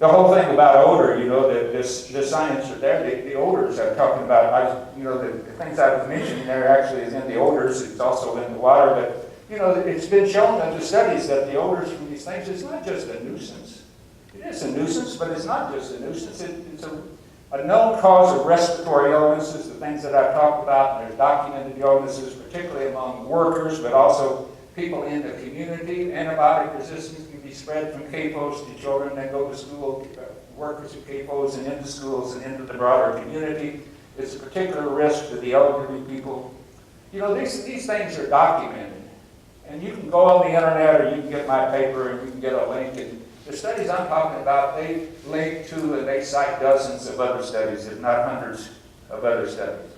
The whole thing about odor, you know, the science are there, the odors I'm talking about, you know, the things I was mentioning there actually is in the odors, it's also in the water, but, you know, it's been shown in the studies that the odors from these things is not just a nuisance. It is a nuisance, but it's not just a nuisance. It's a known cause of respiratory illnesses, the things that I've talked about, and there's documented illnesses, particularly among workers, but also people in the community. Antibiotic resistance can be spread from CAPOs to children that go to school, workers at CAPOs and into schools and into the broader community. It's a particular risk to the elderly people. You know, these things are documented. And you can go on the internet or you can get my paper and you can get a link. And the studies I'm talking about, they link to and they cite dozens of other studies, if not hundreds of other studies.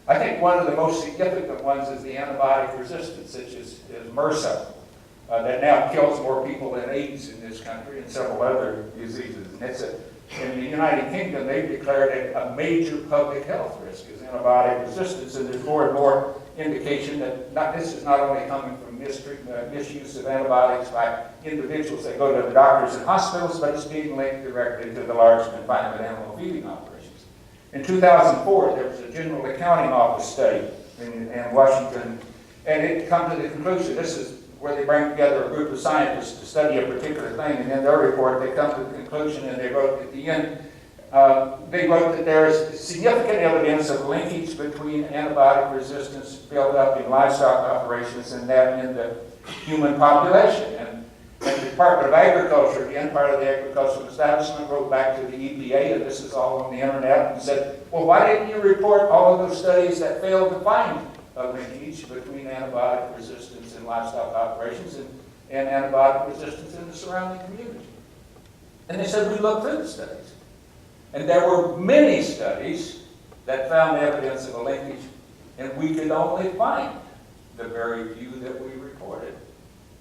I think one of the most significant ones is the antibiotic resistance, such as MRSA, that now kills more people than AIDS in this country and several other diseases. And in the United Kingdom, they've declared it a major public health risk as antibiotic resistance, and there's more and more indication that this is not only coming from misuse of antibiotics by individuals that go to the doctors and hospitals, but it's being linked directly to the large confinement animal feeding operations. In 2004, there was a General Accounting Office study in Washington, and it come to the conclusion, this is where they bring together a group of scientists to study a particular thing, and in their report they come to the conclusion, and they wrote at the end, they wrote that there is significant evidence of linkage between antibiotic resistance built up in livestock operations and that in the human population. And the Department of Agriculture, again, part of the agricultural establishment, wrote back to the EPA, and this is all on the internet, and said, well, why didn't you report all of those studies that failed to find a linkage between antibiotic resistance in livestock operations and antibiotic resistance in the surrounding community? And they said, we looked through the studies. And there were many studies that found evidence of a linkage, and we could only find the very few that we recorded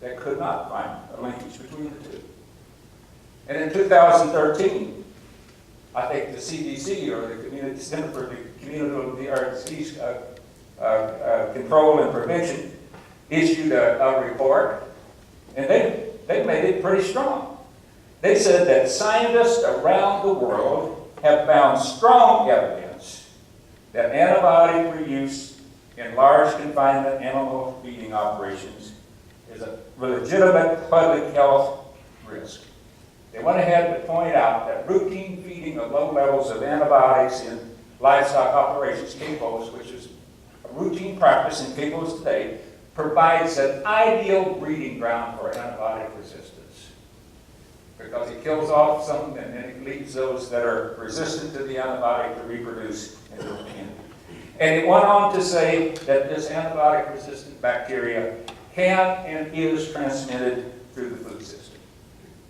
that could not find a linkage between the two. And in 2013, I think the CDC, or the Community Center for the Community Disease Control and Prevention, issued a report, and they made it pretty strong. They said that scientists around the world have found strong evidence that antibiotic reuse in large confinement animal feeding operations is a legitimate public health risk. They went ahead to point out that routine feeding of low levels of antibiotics in livestock operations, CAPOs, which is a routine practice in CAPOs today, provides an ideal breeding ground for antibiotic resistance, because it kills off some and then it leaves those that are resistant to the antibiotic to reproduce in the community. And it went on to say that this antibiotic-resistant bacteria can and is transmitted through the food system.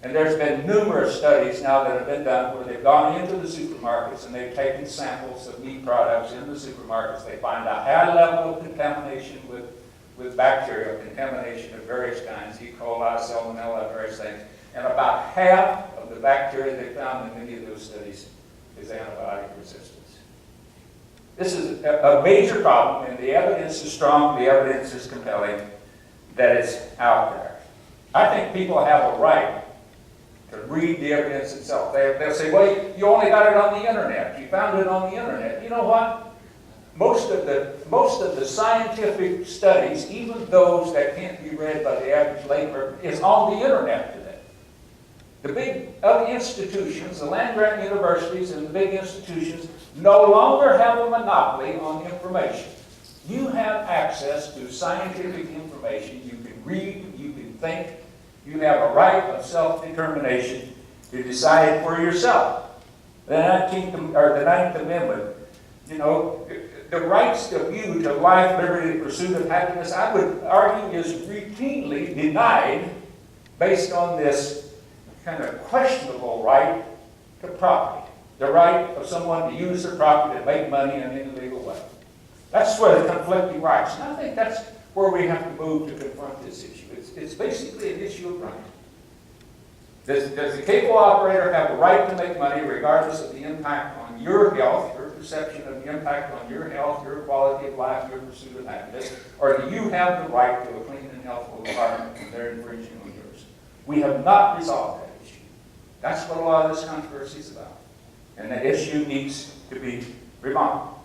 And there's been numerous studies now that have been done where they've gone into the supermarkets and they've taken samples of meat products in the supermarkets. They find a high level of contamination with bacterial contamination of various kinds, E. coli, salmonella, various things. And about half of the bacteria they found in many of those studies is antibiotic resistance. This is a major problem, and the evidence is strong, the evidence is compelling that it's out there. I think people have a right to read the evidence itself. They'll say, well, you only got it on the internet. You found it on the internet. You know what? Most of the scientific studies, even those that can't be read by the average layperson, is on the internet today. The big institutions, the land-grant universities and the big institutions, no longer have a monopoly on information. You have access to scientific information. You can read, you can think. You have a right of self-determination to decide for yourself. The 9th Amendment, you know, the rights of you to life, liberty, and pursuit of happiness, I would argue, is routinely denied based on this kind of questionable right to property. The right of someone to use their property to make money in an illegal way. That's where the conflicting rights. And I think that's where we have to move to confront this issue. It's basically an issue of right. Does the cable operator have a right to make money regardless of the impact on your health, your perception of the impact on your health, your quality of life, your pursuit of happiness, or do you have the right to a clean and healthful environment and they're infringing on yours? We have not resolved that issue. That's what a lot of this controversy is about. And the issue needs to be remodeled.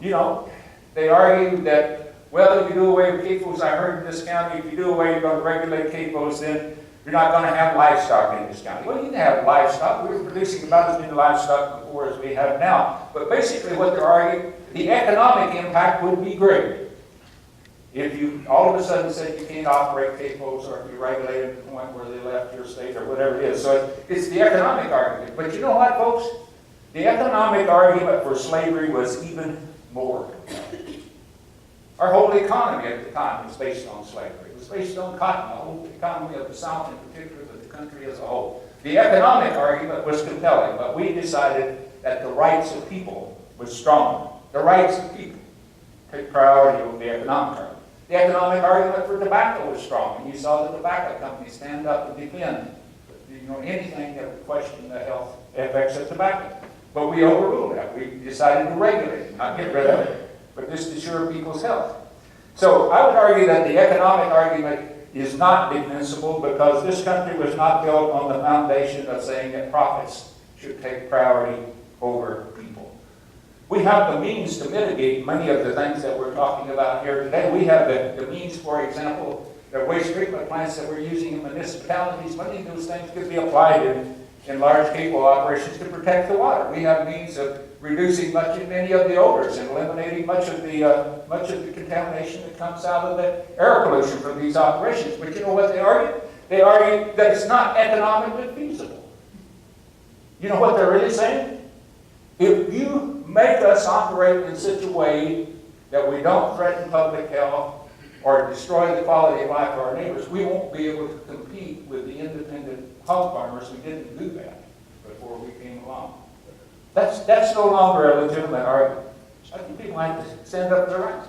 You know, they argue that, well, if you do away with CAFOs, I heard in this county, if you do away, you're going to regulate CAFOs, then you're not going to have livestock in this county. Well, you can have livestock. We were producing about as many livestock before as we have now. But basically what they're arguing, the economic impact would be great if you all of a sudden said you can't operate CAFOs, or if you regulate them to the point where they left your state or whatever it is. So it's the economic argument. But you know what, folks? The economic argument for slavery was even more. Our whole economy at the time was based on slavery. It was based on cotton, the whole economy of the South in particular, but the country as a whole. The economic argument was compelling, but we decided that the rights of people was stronger. The rights of people take priority over the economic argument. The economic argument for tobacco was strong, and you saw the tobacco companies stand up and defend anything that would question the health effects of tobacco. But we overruled that. We decided to regulate it, not get rid of it, but just assure people's health. So I would argue that the economic argument is not defensible because this country was not built on the foundation of saying that profits should take priority over people. We have the means to mitigate many of the things that we're talking about here today. We have the means, for example, the waste treatment plants that we're using in municipalities. Many of those things could be applied in large CAFO operations to protect the water. We have means of reducing many of the odors and eliminating much of the contamination that comes out of the air pollution from these operations. But you know what they argue? They argue that it's not economically feasible. You know what they're really saying? If you make us operate in such a way that we don't threaten public health or destroy the quality of life of our neighbors, we won't be able to compete with the independent hog farmers who didn't do that before we came along. That's no longer a legitimate argument. I think people have to stand up for their rights.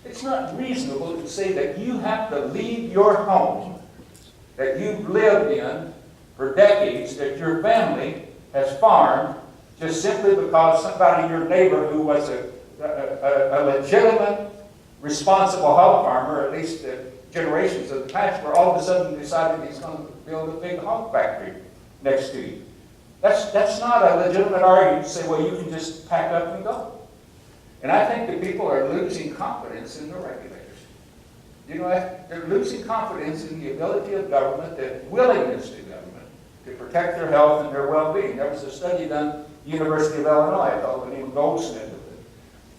It's not reasonable to say that you have to leave your home that you've lived in for decades, that your family has farmed, just simply because somebody, your neighbor, who was a legitimate, responsible hog farmer, at least generations of the past, where all of a sudden decided he's going to build a big hog factory next to you. That's not a legitimate argument to say, well, you can just pack up and go. And I think that people are losing confidence in the regulators. You know, they're losing confidence in the ability of government, the willingness to government, to protect their health and their well-being. There was a study done at the University of Illinois, a fellow named Goldsmith,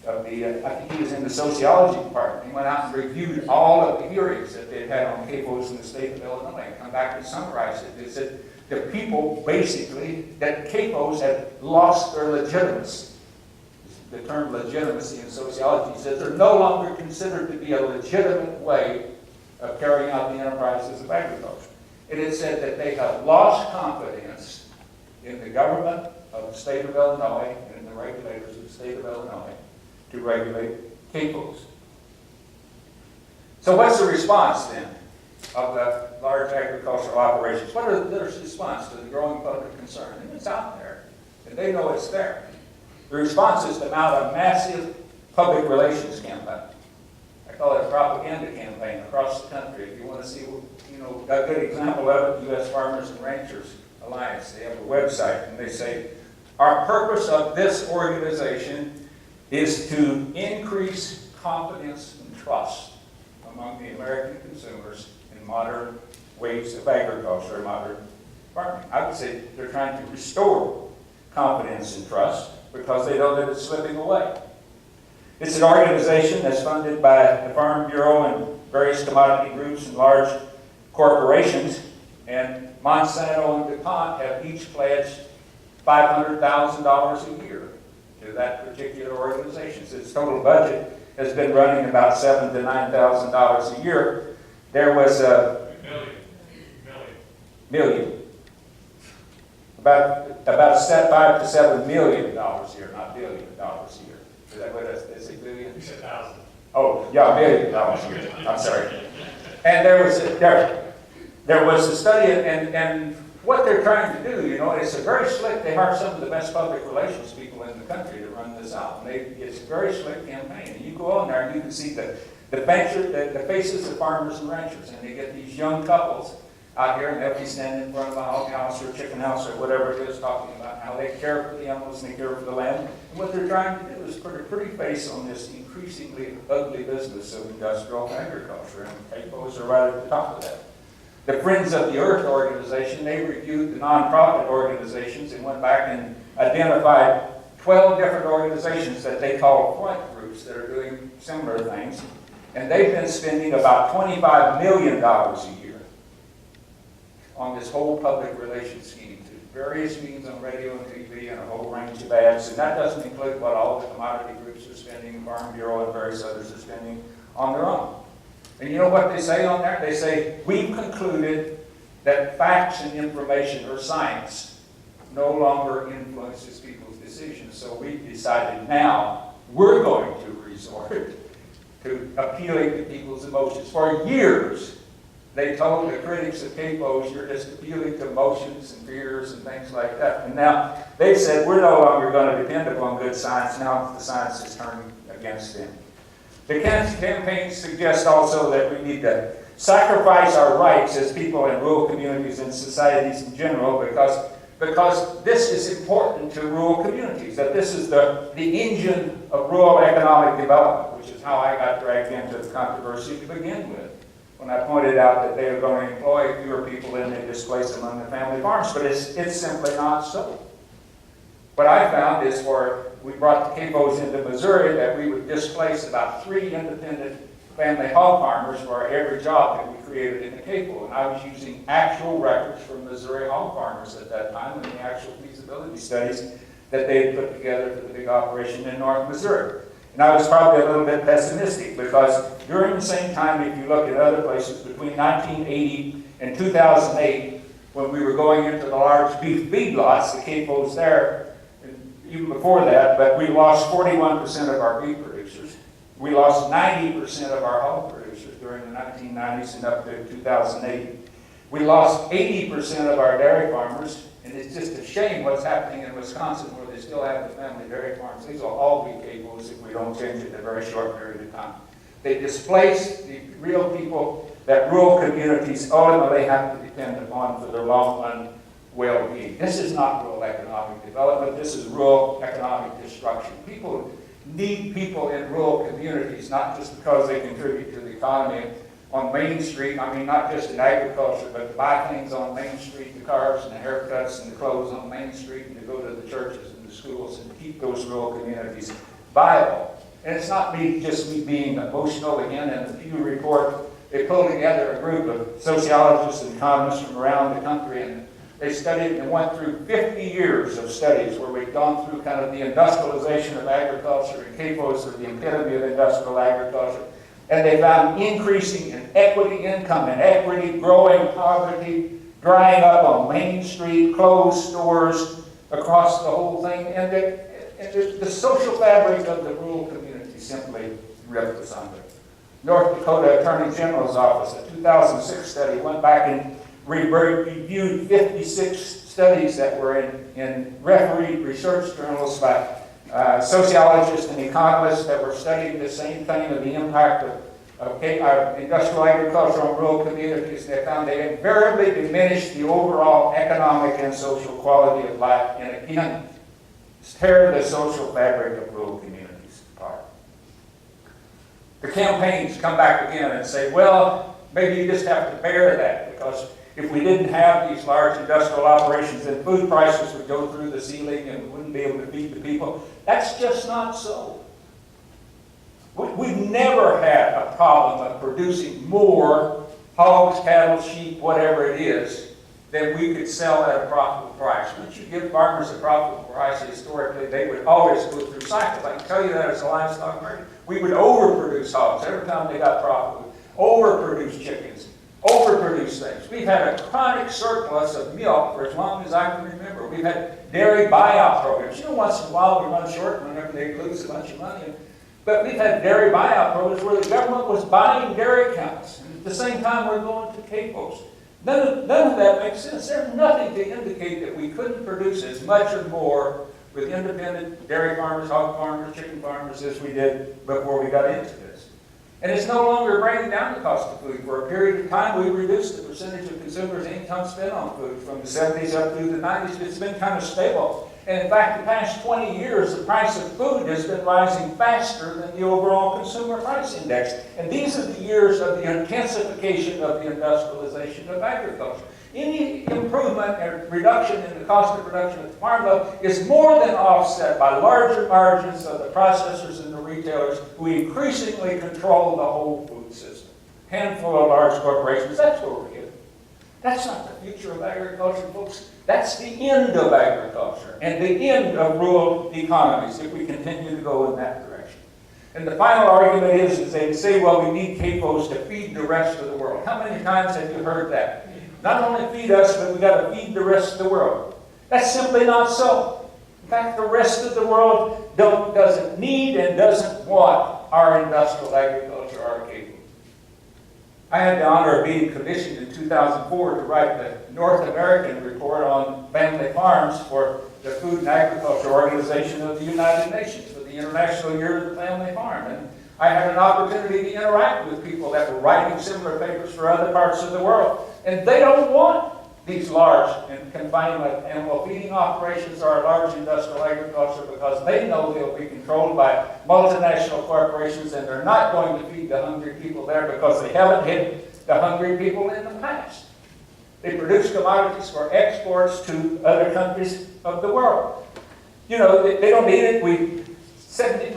I think he was in the sociology department. He went out and reviewed all of the hearings that they'd had on CAFOs in the state of Illinois and come back and summarize it. They said the people basically, that CAFOs had lost their legitimacy. The term legitimacy in sociology says they're no longer considered to be a legitimate way of carrying out the enterprises of agriculture. And it said that they have lost confidence in the government of the state of Illinois and in the regulators of the state of Illinois to regulate CAFOs. So what's the response then of the large agricultural operations? What are the response to the growing public concern? And it's out there, and they know it's there. The response is to mount a massive public relations campaign. I call it a propaganda campaign across the country. If you want to see, a good example of it, U.S. Farmers and Ranchers Alliance. They have a website, and they say, our purpose of this organization is to increase confidence and trust among the American consumers in modern ways of agriculture, modern farming. I would say they're trying to restore confidence and trust because they know that it's slipping away. It's an organization that's funded by the Farm Bureau and various commodity groups and large corporations, and Monsanto and DuPont have each pledged $500,000 a year to that particular organization. So its total budget has been running about $7,000 to $9,000 a year. There was a million. About $5 to $7 million a year, not $1 billion a year. Is that what is it? Billion? You said thousand. Oh, yeah, $1 million a year. I'm sorry. And there was a study, and what they're trying to do, it's a very slick. They hire some of the best public relations people in the country to run this out. And it's a very slick campaign. And you go on there and you can see the faces of farmers and ranchers, and they get these young couples out here, and they'll be standing in front of a hog house or a chicken house or whatever it is, talking about how they care for the animals and they care for the land. And what they're trying to do is put a pretty face on this increasingly ugly business of industrial agriculture, and capos are right at the top of that. The Friends of the Earth organization, they reviewed the nonprofit organizations and went back and identified 12 different organizations that they call flight groups that are doing similar things. And they've been spending about $25 million a year on this whole public relations scheme, to various means on radio and TV and a whole range of ads. And that doesn't include what all the commodity groups are spending, Farm Bureau and various others are spending on their own. And you know what they say on there? They say, we've concluded that facts and information or science no longer influences people's decisions. So we've decided now we're going to resort to appealing to people's emotions. For years, they told the critics of capos, you're just appealing to emotions and fears and things like that. And now they've said we're no longer going to depend upon good science. Now the science is turning against them. The campaign suggests also that we need to sacrifice our rights as people in rural communities and societies in general, because this is important to rural communities, that this is the engine of rural economic development, which is how I got dragged into the controversy to begin with, when I pointed out that they are going to employ fewer people and they displace them on the family farms. But it's simply not so. What I found is we brought the capos into Missouri, that we would displace about 3 independent family hog farmers for every job that we created in the capo. And I was using actual records from Missouri hog farmers at that time and the actual feasibility studies that they had put together for the big operation in North Missouri. And I was probably a little bit pessimistic, because during the same time, if you look at other places, between 1980 and 2008, when we were going into the large beef feedlots, the capos there, even before that, but we lost 41% of our beef producers. We lost 90% of our hog producers during the 1990s and up to 2008. We lost 80% of our dairy farmers, and it's just a shame what's happening in Wisconsin, where they still have the family dairy farms. These will all be capos if we don't change it in a very short period of time. They displace the real people that rural communities ultimately have to depend upon for their long-run well-being. This is not rural economic development. This is rural economic destruction. People need people in rural communities, not just because they contribute to the economy on Main Street. I mean, not just in agriculture, but to buy things on Main Street, the cars and the haircuts and the clothes on Main Street, and to go to the churches and the schools and to keep those rural communities viable. And it's not just me being emotional. Again, in the Pew report, they pulled together a group of sociologists and economists from around the country, and they studied and went through 50 years of studies where we've gone through kind of the industrialization of agriculture, and capos are the epitome of industrial agriculture. And they found increasing inequity, income inequity, growing poverty, drying up on Main Street, closed stores across the whole thing. And the social fabric of the rural community simply ripped asunder. North Dakota Attorney General's Office, a 2006 study, went back and reviewed 56 studies that were in refereed research journals by sociologists and economists that were studying the same thing of the impact of industrial agriculture on rural communities. They found they invariably diminished the overall economic and social quality of life, and again, tear the social fabric of rural communities apart. The campaigns come back again and say, well, maybe you just have to bear that, because if we didn't have these large industrial operations, then food prices would go through the ceiling and we wouldn't be able to feed the people. That's just not so. We've never had a problem of producing more hogs, cattle, sheep, whatever it is, than we could sell at a profitable price. Once you give farmers a profitable price, historically, they would always go through cycles. I can tell you that as a livestock market. We would overproduce hogs every time they got profitable, overproduce chickens, overproduce things. We've had a chronic surplus of milk for as long as I can remember. We've had dairy buyout programs. You know, once in a while we run short whenever they lose a bunch of money. But we've had dairy buyout programs where the government was buying dairy cows. And at the same time, we're going to capos. None of that makes sense. There's nothing to indicate that we couldn't produce as much or more with independent dairy farmers, hog farmers, chicken farmers as we did before we got into this. And it's no longer bringing down the cost of food. For a period of time, we reduced the percentage of consumers' income spent on food from the 70s up through the 90s. It's been kind of stable. And in fact, the past 20 years, the price of food has been rising faster than the overall consumer price index. And these are the years of the intensification of the industrialization of agriculture. Any improvement and reduction in the cost of production at the farm level is more than offset by larger margins of the processors and the retailers who increasingly control the whole food system. Handful of large corporations, that's where we're headed. That's not the future of agriculture, folks. That's the end of agriculture and the end of rural economies if we continue to go in that direction. And the final argument is they say, well, we need CAFOs to feed the rest of the world. How many times have you heard that? Not only feed us, but we've got to feed the rest of the world. That's simply not so. In fact, the rest of the world doesn't need and doesn't want our industrial agriculture, our CAFO. I had the honor of being commissioned in 2004 to write the North American report on family farms for the Food and Agriculture Organization of the United Nations for the International Year of the Family Farm. And I had an opportunity to interact with people that were writing similar papers for other parts of the world. And they don't want these large and confined animal feeding operations or large industrial agriculture because they know they'll be controlled by multinational corporations and they're not going to feed the hungry people there because they haven't hit the hungry people in the past. They produce commodities for exports to other countries of the world. You know, they don't need it. 70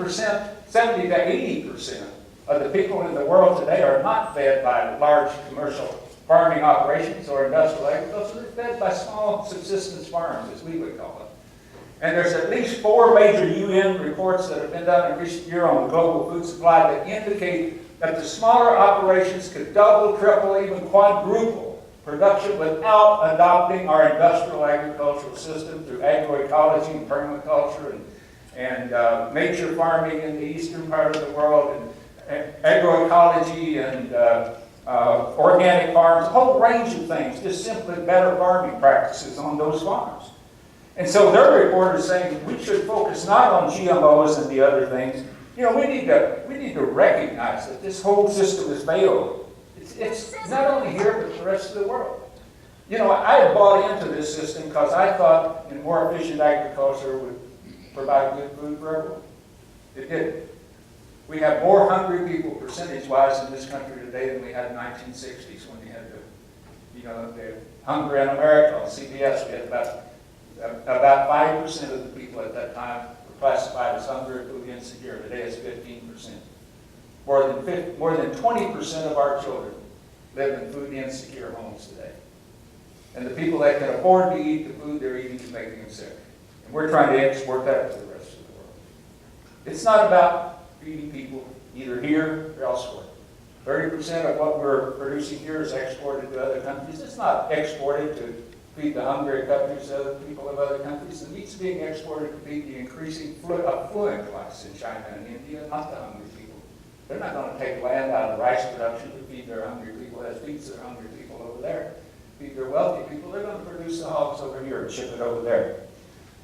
to 80% of the people in the world today are not fed by large commercial farming operations or industrial agriculture. They're fed by small subsistence farms, as we would call it. And there's at least 4 major UN reports that have been done in recent years on the global food supply that indicate that the smaller operations could double, triple, even quadruple production without adopting our industrial agricultural system through agroecology and permaculture and nature farming in the eastern part of the world, and agroecology and organic farms, a whole range of things, just simply better farming practices on those farms. And so their report is saying we should focus not on GMOs and the other things. You know, we need to recognize that this whole system has failed. It's not only here, but the rest of the world. You know, I had bought into this system because I thought in more efficient agriculture would provide good food for everyone. It didn't. We have more hungry people percentage-wise in this country today than we had in the 1960s when we had the Hunger in America on CBS. We had about 5% of the people at that time were classified as hungry or food insecure. Today it's 15%. More than 20% of our children live in food insecure homes today. And the people that can afford to eat the food they're eating is making them sick. And we're trying to export that to the rest of the world. It's not about feeding people either here or elsewhere. 30% of what we're producing here is exported to other countries. It's not exported to feed the hungry countries, other people of other countries. The meat's being exported to feed the increasing affluent class in China and India, not the hungry people. They're not going to take land out of rice production to feed their hungry people as feeds their hungry people over there. Feed their wealthy people. They're going to produce the hogs over here and ship it over there.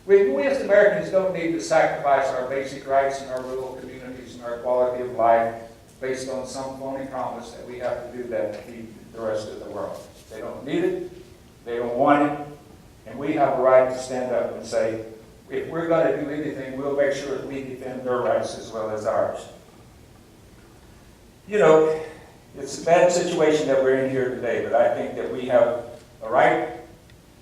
We as Americans don't need to sacrifice our basic rights in our rural communities and our quality of life based on some phony promise that we have to do that to feed the rest of the world. They don't need it, they don't want it, and we have a right to stand up and say, if we're going to do anything, we'll make sure that we defend their rights as well as ours. You know, it's a bad situation that we're in here today, but I think that we have a right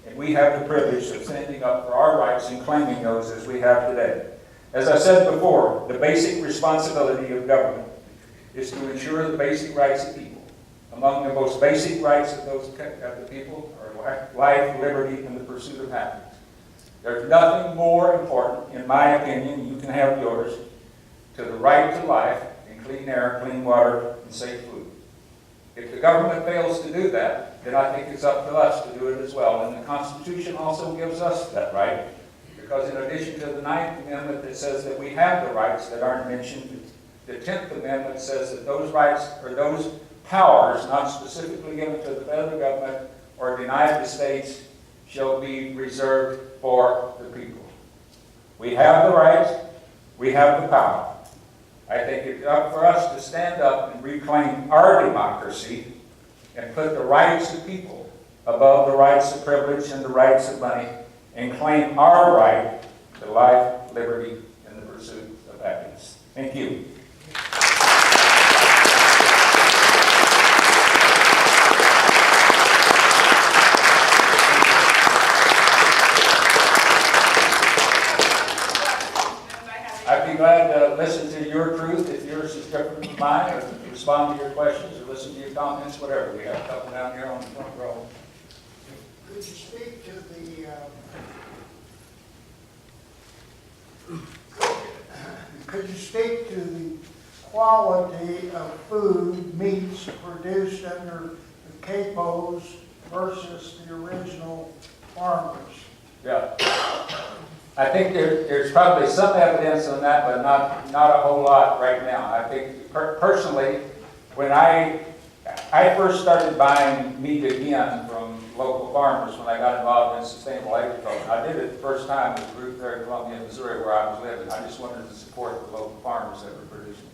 and we have the privilege of standing up for our rights and claiming those as we have today. As I said before, the basic responsibility of government is to ensure the basic rights of people. Among the most basic rights of the people are life, liberty, and the pursuit of happiness. There's nothing more important, in my opinion, you can have yours, to the right to life and clean air, clean water, and safe food. If the government fails to do that, then I think it's up to us to do it as well. And the Constitution also gives us that right, because in addition to the 9th Amendment that says that we have the rights that aren't mentioned, the 10th Amendment says that those rights or those powers not specifically given to the federal government or denied the states shall be reserved for the people. We have the rights, we have the power. I think it's up for us to stand up and reclaim our democracy and put the rights of people above the rights of privilege and the rights of money, and claim our right to life, liberty, and the pursuit of happiness. Thank you. I'd be glad to listen to your truth if yours is different from mine, or to respond to your questions, or listen to your comments, whatever. We have a couple down here on the front row. Could you speak to the quality of food, meats produced under the capos versus the original farmers? Yeah. I think there's probably some evidence on that, but not a whole lot right now. I think personally, when I first started buying meat again from local farmers when I got involved in sustainable agriculture. I did it the first time with a group there in Columbia, Missouri, where I was living. I just wanted to support the local farmers that were producing.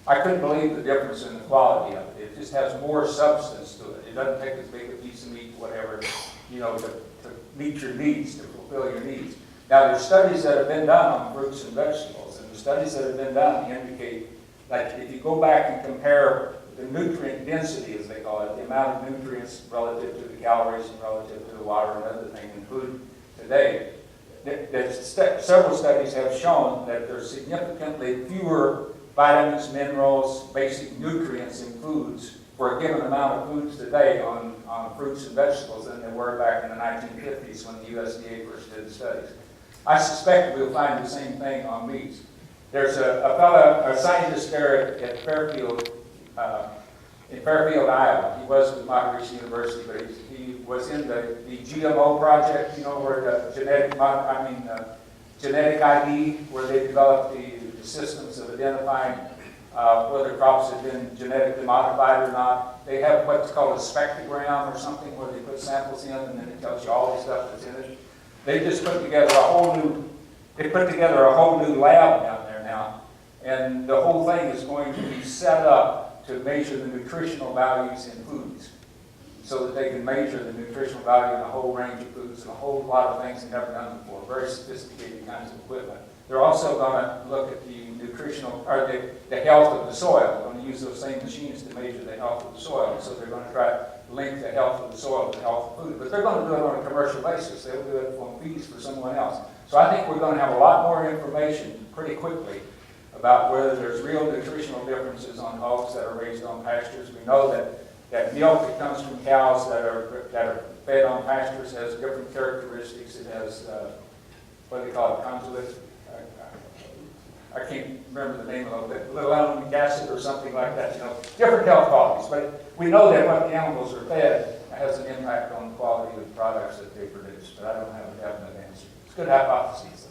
I couldn't believe the difference in the quality of it. It just has more substance to it. It doesn't take as big a piece of meat, whatever, to meet your needs, to fulfill your needs. Now, there's studies that have been done on fruits and vegetables, and the studies that have been done indicate that if you go back and compare the nutrient density, as they call it, the amount of nutrients relative to the calories and relative to the water and other things in food today, several studies have shown that there's significantly fewer vitamins, minerals, basic nutrients in foods for a given amount of foods today on fruits and vegetables than there were back in the 1950s when the USDA first did the studies. I suspect we'll find the same thing on meats. There's a scientist there at Fairfield, in Fairfield, Iowa. He was with Montgomery University, but he was in the GMO project, where the genetic ID, where they developed the systems of identifying whether crops have been genetically modified or not. They have what's called a spectrogram or something where they put samples in and then it tells you all the stuff that's in it. They just put together a whole new lab down there now, and the whole thing is going to be set up to measure the nutritional values in foods, so that they can measure the nutritional value in a whole range of foods and a whole lot of things they've never done before. Very sophisticated kinds of equipment. They're also going to look at the nutritional, or the health of the soil. They're going to use those same machines to measure the health of the soil. So they're going to try to link the health of the soil to the health of food. But they're going to do it on a commercial basis. They'll do it on fees for someone else. So I think we're going to have a lot more information pretty quickly about whether there's real nutritional differences on hogs that are raised on pastures. We know that milk that comes from cows that are fed on pastures has different characteristics. It has, what do they call it, conjugate? I can't remember the name of it, linoleic acid or something like that, different health qualities. But we know that what the animals are fed has an impact on the quality of the products that they produce, but I don't have a definite answer. It's a good hypothesis.